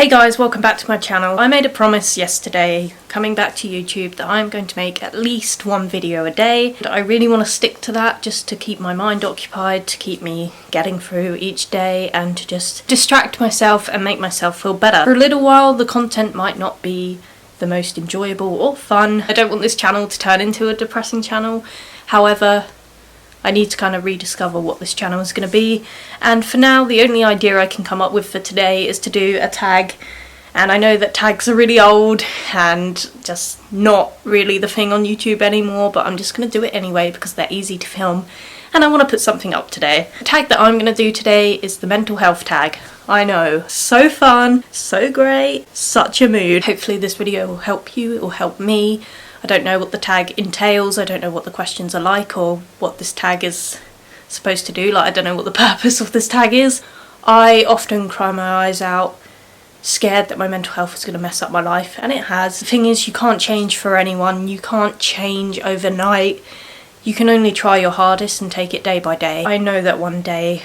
Hey guys, welcome back to my channel. I made a promise yesterday, coming back to YouTube, that I'm going to make at least one video a day. I really want to stick to that just to keep my mind occupied, to keep me getting through each day and to just distract myself and make myself feel better. For a little while the content might not be the most enjoyable or fun. I don't want this channel to turn into a depressing channel. However, I need to kind of rediscover what this channel is going to be, and for now the only idea I can come up with for today is to do a tag. And I know that tags are really old and just not really the thing on YouTube anymore, but I'm just going to do it anyway because they're easy to film and I want to put something up today. The tag that I'm going to do today is the mental health tag. I know, so fun, so great, such a mood. Hopefully this video will help you, it will help me. I don't know what the tag entails, I don't know what the questions are like or what this tag is supposed to do, like I don't know what the purpose of this tag is. I often cry my eyes out, scared that my mental health is going to mess up my life, and it has. The thing is, you can't change for anyone, you can't change overnight, you can only try your hardest and take it day by day. I know that one day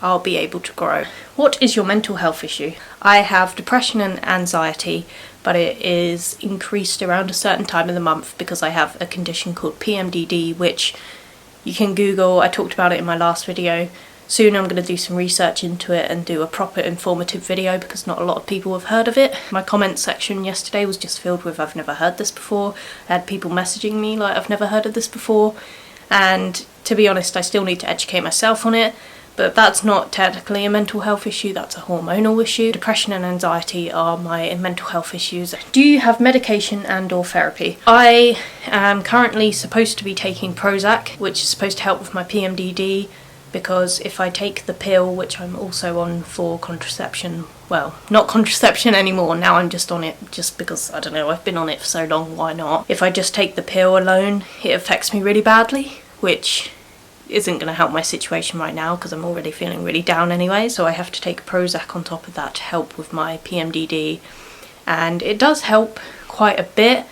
I'll be able to grow. What is your mental health issue? I have depression and anxiety, but it is increased around a certain time of the month because I have a condition called PMDD, which you can Google. I talked about it in my last video. Soon I'm going to do some research into it and do a proper informative video because not a lot of people have heard of it. My comment section yesterday was just filled with I've never heard this before. I had people messaging me like I've never heard of this before, and to be honest I still need to educate myself on it. But that's not technically a mental health issue, that's a hormonal issue. Depression and anxiety are my mental health issues. Do you have medication and or therapy? I am currently supposed to be taking Prozac, which is supposed to help with my PMDD, because if I take the pill, which I'm also on for contraception, well, not contraception anymore, now I'm just on it just because, I don't know, I've been on it for so long, why not? If I just take the pill alone, it affects me really badly, which isn't going to help my situation right now because I'm already feeling really down anyway, so I have to take Prozac on top of that to help with my PMDD, and it does help quite a bit,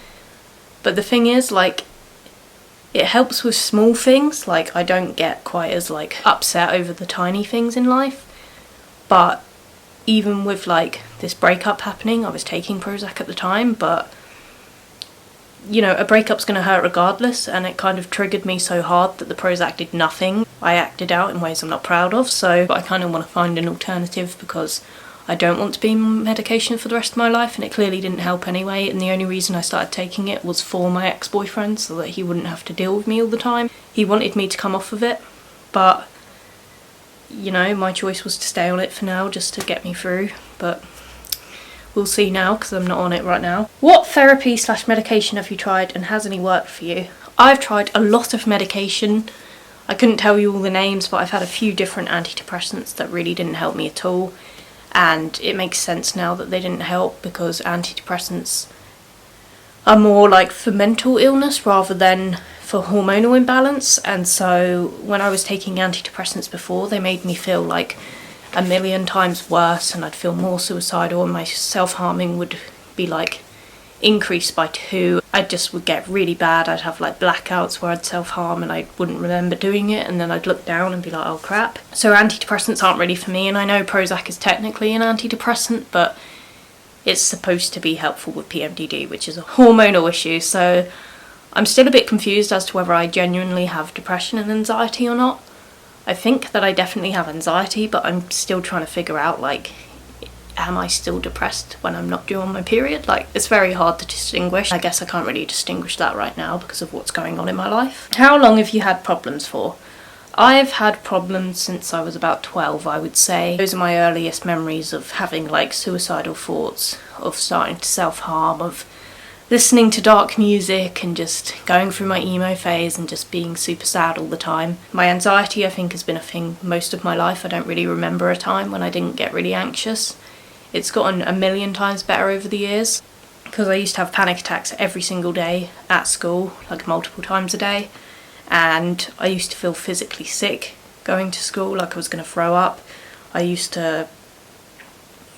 but the thing is, like, it helps with small things, like I don't get quite as like upset over the tiny things in life, but even with like this breakup happening, I was taking Prozac at the time, but you know, a breakup's going to hurt regardless, and it kind of triggered me so hard that the Prozac did nothing. I acted out in ways I'm not proud of, so I kind of want to find an alternative because I don't want to be on medication for the rest of my life, and it clearly didn't help anyway, and the only reason I started taking it was for my ex-boyfriend so that he wouldn't have to deal with me all the time. He wanted me to come off of it, but you know, my choice was to stay on it for now just to get me through, but we'll see now because I'm not on it right now. What therapy / medication have you tried and has any worked for you? I've tried a lot of medication. I couldn't tell you all the names, but I've had a few different antidepressants that really didn't help me at all. And it makes sense now that they didn't help because antidepressants are more like for mental illness rather than for hormonal imbalance. And so when I was taking antidepressants before, they made me feel like a million times worse, and I'd feel more suicidal, and my self-harming would be like increased by 2. I just would get really bad. I'd have like blackouts where I'd self-harm and I wouldn't remember doing it, and then I'd look down and be like, oh crap. So antidepressants aren't really for me, and I know Prozac is technically an antidepressant, but it's supposed to be helpful with PMDD, which is a hormonal issue, so I'm still a bit confused as to whether I genuinely have depression and anxiety or not. I think that I definitely have anxiety, but I'm still trying to figure out, like, am I still depressed when I'm not due on my period? Like, it's very hard to distinguish. I guess I can't really distinguish that right now because of what's going on in my life. How long have you had problems for? I've had problems since I was about 12, I would say. Those are my earliest memories of having, like, suicidal thoughts, of starting to self-harm, of listening to dark music and just going through my emo phase and just being super sad all the time. My anxiety, I think, has been a thing most of my life. I don't really remember a time when I didn't get really anxious. It's gotten a million times better over the years because I used to have panic attacks every single day at school, like multiple times a day, and I used to feel physically sick going to school, like I was going to throw up. I used to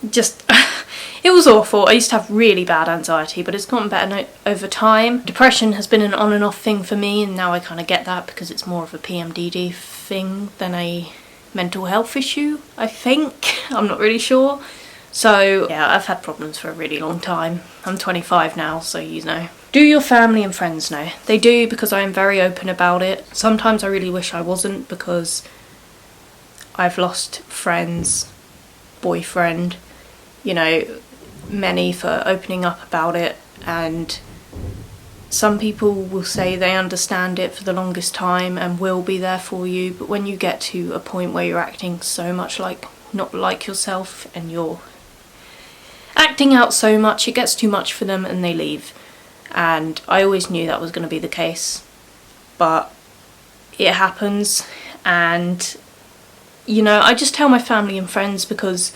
just it was awful. I used to have really bad anxiety, but it's gotten better over time. Depression has been an on and off thing for me, and now I kind of get that because it's more of a PMDD thing than a mental health issue, I think. I'm not really sure. So yeah, I've had problems for a really long time. I'm 25 now, so you know. Do your family and friends know? They do, because I am very open about it. Sometimes I really wish I wasn't, because I've lost friends, boyfriend, you know, many, for opening up about it. And some people will say they understand it for the longest time and will be there for you, but when you get to a point where you're acting so much like not like yourself and you're acting out so much, it gets too much for them and they leave. And I always knew that was going to be the case, but it happens. And you know, I just tell my family and friends because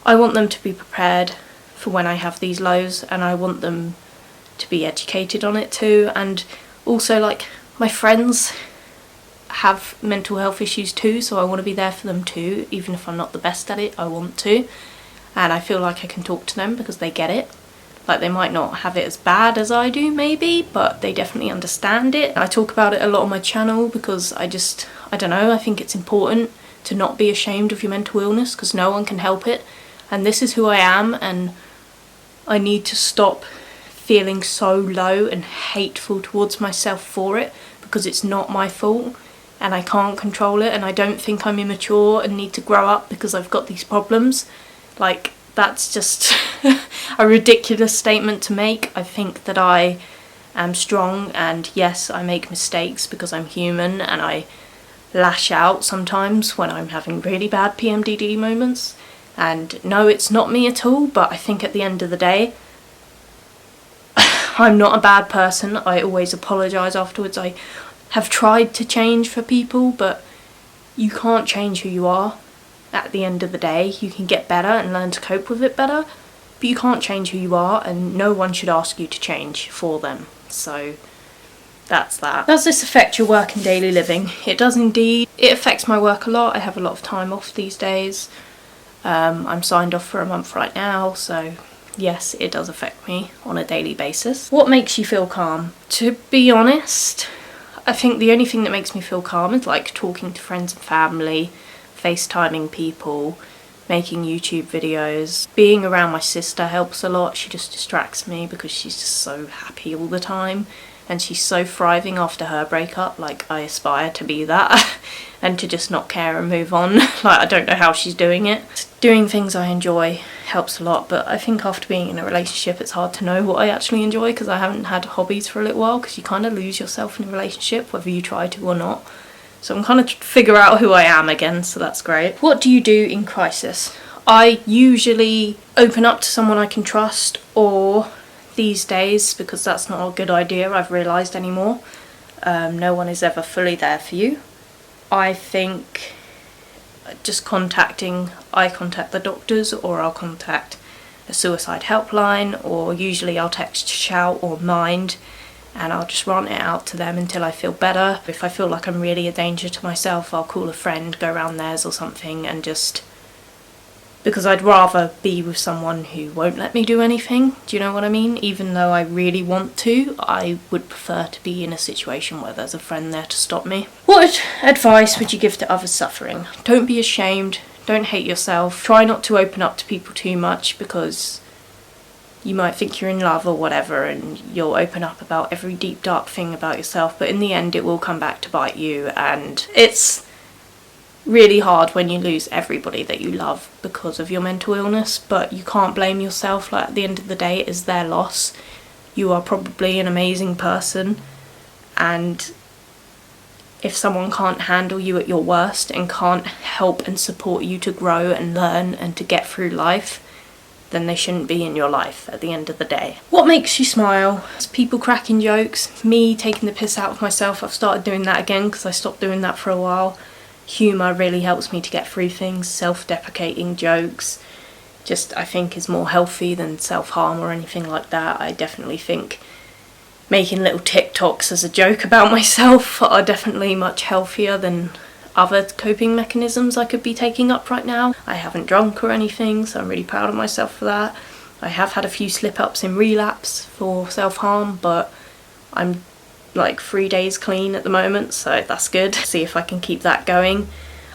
I want them to be prepared for when I have these lows, and I want them to be educated on it too. And also, like, my friends have mental health issues too, so I want to be there for them too. Even if I'm not the best at it, I want to, and I feel like I can talk to them because they get it. Like, they might not have it as bad as I do maybe, but they definitely understand it. I talk about it a lot on my channel because I don't know, I think it's important to not be ashamed of your mental illness, because no one can help it, and this is who I am, and I need to stop feeling so low and hateful towards myself for it, because it's not my fault and I can't control it, and I don't think I'm immature and need to grow up because I've got these problems. Like, that's just a ridiculous statement to make. I think that I am strong, and yes, I make mistakes because I'm human, and I lash out sometimes when I'm having really bad PMDD moments. And no, it's not me at all, but I think at the end of the day, I'm not a bad person. I always apologise afterwards. I have tried to change for people, but you can't change who you are. At the end of the day, you can get better and learn to cope with it better, but you can't change who you are, and no one should ask you to change for them. So that's that. Does this affect your work and daily living? It does indeed. It affects my work a lot. I have a lot of time off these days. I'm signed off for a month right now, so yes, it does affect me on a daily basis. What makes you feel calm? To be honest, I think the only thing that makes me feel calm is like talking to friends and family, FaceTiming people, making YouTube videos. Being around my sister helps a lot. She just distracts me because she's just so happy all the time, and she's so thriving after her breakup. Like, I aspire to be that and to just not care and move on. Like, I don't know how she's doing it. Doing things I enjoy helps a lot, but I think after being in a relationship it's hard to know what I actually enjoy, because I haven't had hobbies for a little while, because you kind of lose yourself in a relationship whether you try to or not. So I'm kind of trying to figure out who I am again, so that's great. What do you do in crisis? I usually open up to someone I can trust, or these days, because that's not a good idea, I've realised anymore, no one is ever fully there for you. I think just I contact the doctors, or I'll contact a suicide helpline, or usually I'll text Shout or Mind, and I'll just rant it out to them until I feel better. If I feel like I'm really a danger to myself, I'll call a friend, go round theirs or something, and just, because I'd rather be with someone who won't let me do anything, do you know what I mean? Even though I really want to, I would prefer to be in a situation where there's a friend there to stop me. What advice would you give to others suffering? Don't be ashamed, don't hate yourself, try not to open up to people too much, because you might think you're in love or whatever, and you'll open up about every deep dark thing about yourself, but in the end it will come back to bite you. And it's really hard when you lose everybody that you love because of your mental illness, but you can't blame yourself. Like, at the end of the day, it is their loss. You are probably an amazing person, and if someone can't handle you at your worst and can't help and support you to grow and learn and to get through life, then they shouldn't be in your life at the end of the day. What makes you smile? It's people cracking jokes, me taking the piss out of myself. I've started doing that again because I stopped doing that for a while. Humour really helps me to get through things. Self-deprecating jokes just, I think, is more healthy than self-harm or anything like that. I definitely think making little TikToks as a joke about myself are definitely much healthier than other coping mechanisms I could be taking up right now. I haven't drunk or anything, so I'm really proud of myself for that. I have had a few slip-ups in relapse for self-harm, but I'm like 3 days clean at the moment, so that's good. See if I can keep that going.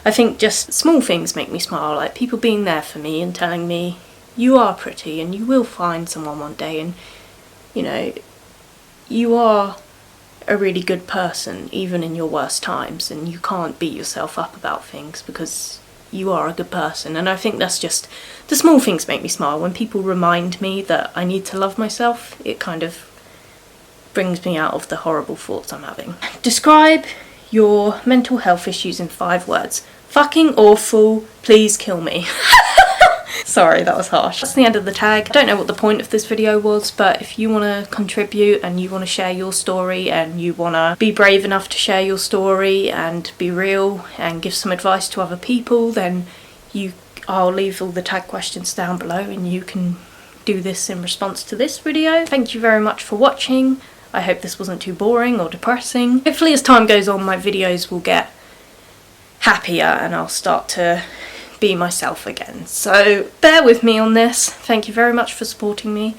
I think just small things make me smile, like people being there for me and telling me, you are pretty and you will find someone one day, and you know, you are a really good person even in your worst times, and you can't beat yourself up about things because you are a good person. And I think that's just, the small things make me smile. When people remind me that I need to love myself, it kind of brings me out of the horrible thoughts I'm having. Describe your mental health issues in 5 words. Fucking awful, please kill me. Sorry, that was harsh. That's the end of the tag. I don't know what the point of this video was, but if you want to contribute and you want to share your story and you want to be brave enough to share your story and be real and give some advice to other people, then I'll leave all the tag questions down below and you can do this in response to this video. Thank you very much for watching. I hope this wasn't too boring or depressing. Hopefully as time goes on my videos will get happier and I'll start to be myself again. So bear with me on this. Thank you very much for supporting me.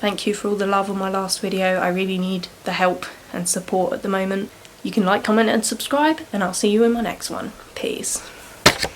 Thank you for all the love on my last video. I really need the help and support at the moment. You can like, comment and subscribe, and I'll see you in my next one. Peace.